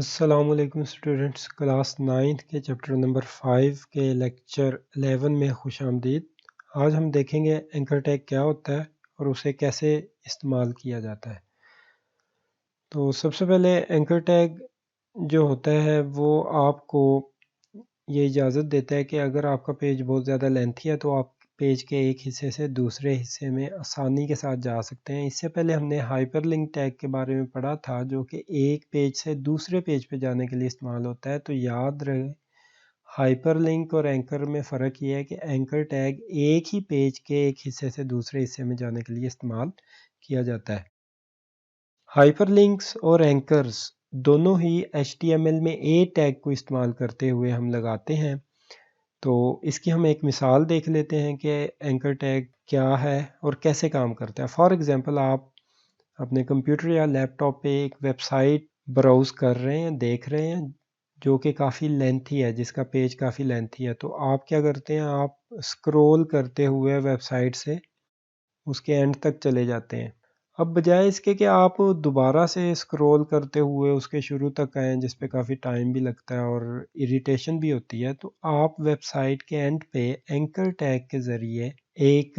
السلام علیکم students, class 9 کے چیپٹر نمبر 5 کے لیکچر 11 میں خوش آمدید۔ آج ہم دیکھیں گے اینکر ٹیگ کیا ہوتا ہے اور اسے کیسے استعمال کیا جاتا ہے۔ تو سب سے پہلے اینکر ٹیگ جو ہوتا ہے وہ آپ کو یہ اجازت دیتا ہے کہ اگر آپ کا پیج بہت زیادہ لینتھی ہے تو آپ پیج کے ایک حصے سے دوسرے حصے میں آسانی کے ساتھ جا سکتے ہیں۔ اس سے پہلے ہم نے ہائپر لنک ٹیگ کے بارے میں پڑھا تھا جو کہ ایک پیج سے دوسرے پیج پہ جانے کے لیے استعمال ہوتا ہے۔ تو یاد رہے ہائپر لنک اور اینکر میں فرق یہ ہے کہ اینکر ٹیگ ایک ہی پیج کے ایک حصے سے دوسرے حصے میں جانے کے لیے استعمال کیا جاتا ہے۔ ہائپر لنکس اور اینکرز دونوں ہی HTML میں اے ٹیگ کو استعمال کرتے ہوئے ہم لگاتے ہیں۔ تو اس کی ہم ایک مثال دیکھ لیتے ہیں کہ اینکر ٹیگ کیا ہے اور کیسے کام کرتا ہے۔ فار ایگزامپل آپ اپنے کمپیوٹر یا لیپ ٹاپ پہ ایک ویب سائٹ براؤز کر رہے ہیں، دیکھ رہے ہیں جو کہ کافی لینتھی ہے، جس کا پیج کافی لینتھی ہے۔ تو آپ کیا کرتے ہیں، آپ اسکرول کرتے ہوئے ویب سائٹ سے اس کے اینڈ تک چلے جاتے ہیں۔ اب بجائے اس کے کہ آپ دوبارہ سے اسکرول کرتے ہوئے اس کے شروع تک آئیں جس پہ کافی ٹائم بھی لگتا ہے اور اریٹیشن بھی ہوتی ہے، تو آپ ویب سائٹ کے اینڈ پہ اینکر ٹیگ کے ذریعے ایک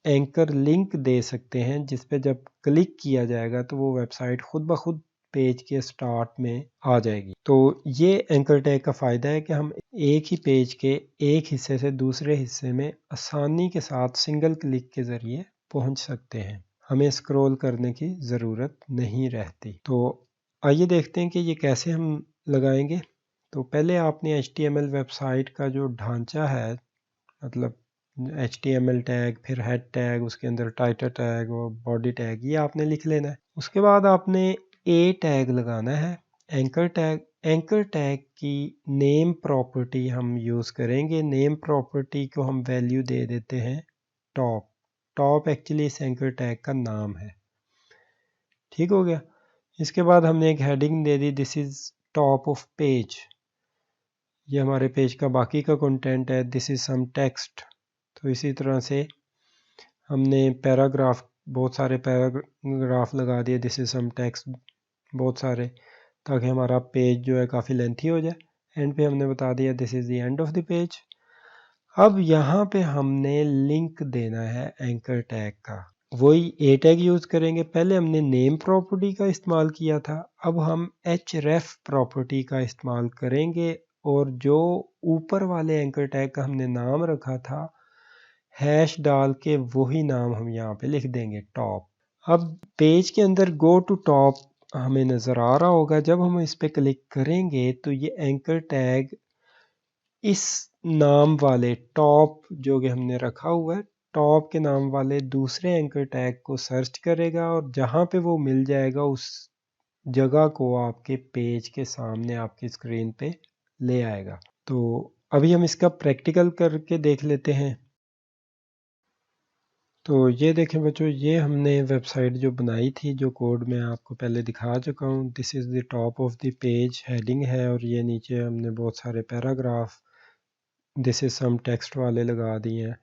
اینکر لنک دے سکتے ہیں جس پہ جب کلک کیا جائے گا تو وہ ویب سائٹ خود بخود پیج کے سٹارٹ میں آ جائے گی۔ تو یہ اینکر ٹیگ کا فائدہ ہے کہ ہم ایک ہی پیج کے ایک حصے سے دوسرے حصے میں آسانی کے ساتھ سنگل کلک کے ذریعے پہنچ سکتے ہیں، ہمیں اسکرول کرنے کی ضرورت نہیں رہتی۔ تو آئیے دیکھتے ہیں کہ یہ کیسے ہم لگائیں گے۔ تو پہلے آپ نے HTML ویب سائٹ کا جو ڈھانچہ ہے، مطلب HTML ٹیگ، پھر ہیڈ ٹیگ، اس کے اندر ٹائٹل ٹیگ اور باڈی ٹیگ، یہ آپ نے لکھ لینا ہے۔ اس کے بعد آپ نے اے ٹیگ لگانا ہے، اینکر ٹیگ۔ اینکر ٹیگ کی نیم پراپرٹی ہم یوز کریں گے۔ نیم پراپرٹی کو ہم ویلیو دے دیتے ہیں ٹاپ۔ ٹاپ ایکچولی اس اینکر ٹیگ کا نام ہے، ٹھیک ہو گیا۔ اس کے بعد ہم نے ایک heading they the, this is top of page, یہ ہمارے پیج کا باقی کا کنٹینٹ ہے۔ دس از سم ٹیکسٹ، تو اسی طرح سے ہم نے پیراگراف، بہت سارے پیراگراف لگا دیے، دس از سم ٹیکسٹ، بہت سارے، تاکہ ہمارا پیج جو ہے کافی لینتھی ہو جائے۔ اینڈ پہ ہم نے بتا دیا this is the end of the page. اب یہاں پہ ہم نے لنک دینا ہے اینکر ٹیگ کا، وہی اے ٹیگ یوز کریں گے۔ پہلے ہم نے نیم پراپرٹی کا استعمال کیا تھا، اب ہم href پراپرٹی کا استعمال کریں گے، اور جو اوپر والے اینکر ٹیگ کا ہم نے نام رکھا تھا ہیش ڈال کے وہی نام ہم یہاں پہ لکھ دیں گے، ٹاپ۔ اب پیج کے اندر گو ٹو ٹاپ ہمیں نظر آ رہا ہوگا، جب ہم اس پہ کلک کریں گے تو یہ اینکر ٹیگ اس نام والے ٹاپ جو کہ ہم نے رکھا ہوا ہے، ٹاپ کے نام والے دوسرے اینکر ٹیگ کو سرچ کرے گا، اور جہاں پہ وہ مل جائے گا اس جگہ کو آپ کے پیج کے سامنے آپ کی اسکرین پہ لے آئے گا۔ تو ابھی ہم اس کا پریکٹیکل کر کے دیکھ لیتے ہیں۔ تو یہ دیکھیں بچوں، یہ ہم نے ویب سائٹ جو بنائی تھی، جو کوڈ میں آپ کو پہلے دکھا چکا ہوں، this is the top of the page heading ہے، اور یہ نیچے ہم نے بہت سارے پیراگراف دس از سم ٹیکسٹ والے لگا دیے ہیں۔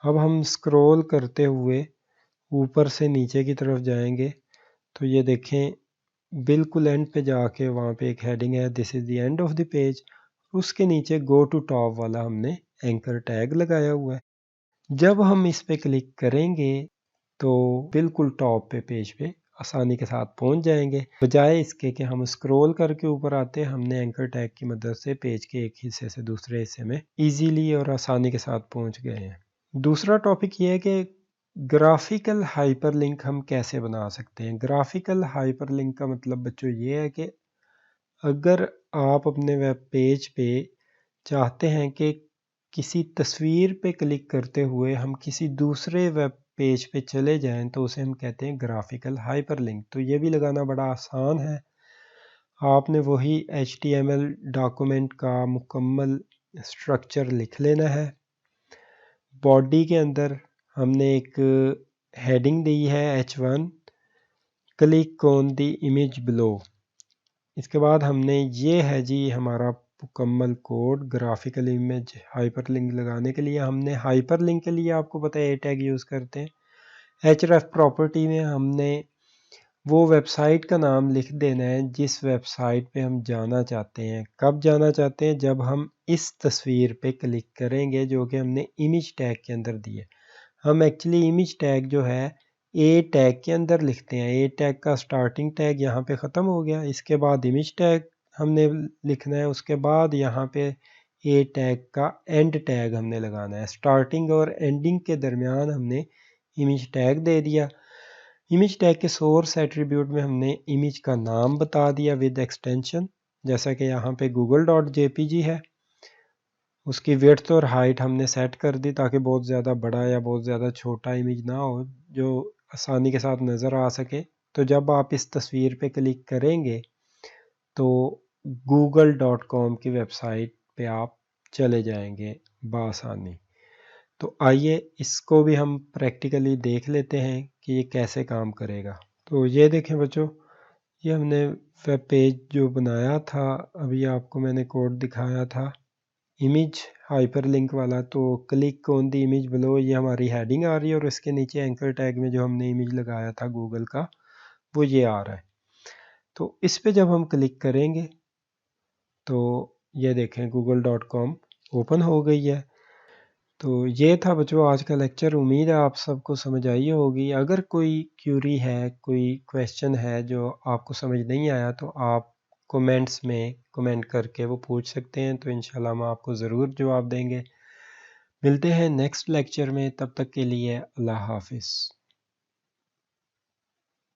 اب ہم اسکرول کرتے ہوئے اوپر سے نیچے کی طرف جائیں گے تو یہ دیکھیں بالکل اینڈ پہ جا کے وہاں پہ ایک ہیڈنگ ہے، this is the end of the page, اس کے نیچے گو ٹو ٹاپ والا ہم نے اینکر ٹیگ لگایا ہوا ہے۔ جب ہم اس پہ کلک کریں گے تو بالکل ٹاپ پہ پیج پہ آسانی کے ساتھ پہنچ جائیں گے، بجائے اس کے کہ ہم اسکرول کر کے اوپر آتے۔ ہم نے اینکر ٹیگ کی مدد سے پیج کے ایک حصے سے دوسرے حصے میں ایزیلی اور آسانی کے ساتھ پہنچ گئے ہیں۔ دوسرا ٹاپک یہ ہے کہ گرافیکل ہائپر لنک ہم کیسے بنا سکتے ہیں۔ گرافیکل ہائپر لنک کا مطلب بچوں یہ ہے کہ اگر آپ اپنے ویب پیج پہ چاہتے ہیں کہ کسی تصویر پہ کلک کرتے ہوئے ہم کسی دوسرے ویب پیج پہ چلے جائیں تو اسے ہم کہتے ہیں گرافیکل ہائپر لنک۔ تو یہ بھی لگانا بڑا آسان ہے، آپ نے وہی HTML ڈاکومنٹ کا مکمل اسٹرکچر لکھ لینا ہے۔ باڈی کے اندر ہم نے ایک ہیڈنگ دی ہے H1، click on the image بلو۔ اس کے بعد ہم نے یہ ہے جی ہمارا مکمل code graphical image hyperlink لگانے کے لیے۔ ہم نے ہائپر لنک کے لیے آپ کو پتہ ہے اے ٹیگ یوز کرتے ہیں۔ href پراپرٹی میں ہم نے وہ ویب سائٹ کا نام لکھ دینا ہے جس ویب سائٹ پہ ہم جانا چاہتے ہیں۔ کب جانا چاہتے ہیں؟ جب ہم اس تصویر پہ کلک کریں گے جو کہ ہم نے امیج ٹیگ کے اندر دی ہے۔ ہم ایکچولی امیج ٹیگ جو ہے اے ٹیگ کے اندر لکھتے ہیں۔ اے ٹیگ کا سٹارٹنگ ٹیگ یہاں پہ ختم ہو گیا، اس کے بعد امیج ٹیگ ہم نے لکھنا ہے، اس کے بعد یہاں پہ اے ٹیگ کا اینڈ ٹیگ ہم نے لگانا ہے۔ سٹارٹنگ اور اینڈنگ کے درمیان ہم نے امیج ٹیگ دے دیا۔ امیج ٹیگ کے سورس ایٹریبیوٹ میں ہم نے امیج کا نام بتا دیا ود ایکسٹینشن، جیسا کہ یہاں پہ google.jpg ہے۔ اس کی ویڈتھ اور ہائٹ ہم نے سیٹ کر دی تاکہ بہت زیادہ بڑا یا بہت زیادہ چھوٹا امیج نہ ہو، جو آسانی کے ساتھ نظر آ سکے۔ تو جب آپ اس تصویر پہ کلک کریں گے تو google.com کی ویب سائٹ پہ آپ چلے جائیں گے بآسانی۔ تو آئیے اس کو بھی ہم پریکٹیکلی دیکھ لیتے ہیں کہ یہ کیسے کام کرے گا۔ تو یہ دیکھیں بچوں، یہ ہم نے ویب پیج جو بنایا تھا، ابھی آپ کو میں نے کوڈ دکھایا تھا امیج ہائپر لنک والا، تو کلک آن دی امیج بلو، یہ ہماری ہیڈنگ آ رہی ہے اور اس کے نیچے اینکر ٹیگ میں جو ہم نے امیج لگایا تھا گوگل کا وہ یہ آ رہا ہے۔ تو اس پہ جب ہم کلک کریں گے تو یہ دیکھیں google.com اوپن ہو گئی ہے۔ تو یہ تھا بچوں آج کا لیکچر، امید ہے آپ سب کو سمجھ آئی ہوگی۔ اگر کوئی کیوری ہے، کوئی کویسچن ہے جو آپ کو سمجھ نہیں آیا تو آپ کومنٹس میں کومنٹ کر کے وہ پوچھ سکتے ہیں، تو انشاءاللہ ہم آپ کو ضرور جواب دیں گے۔ ملتے ہیں نیکسٹ لیکچر میں، تب تک کے لیے اللہ حافظ۔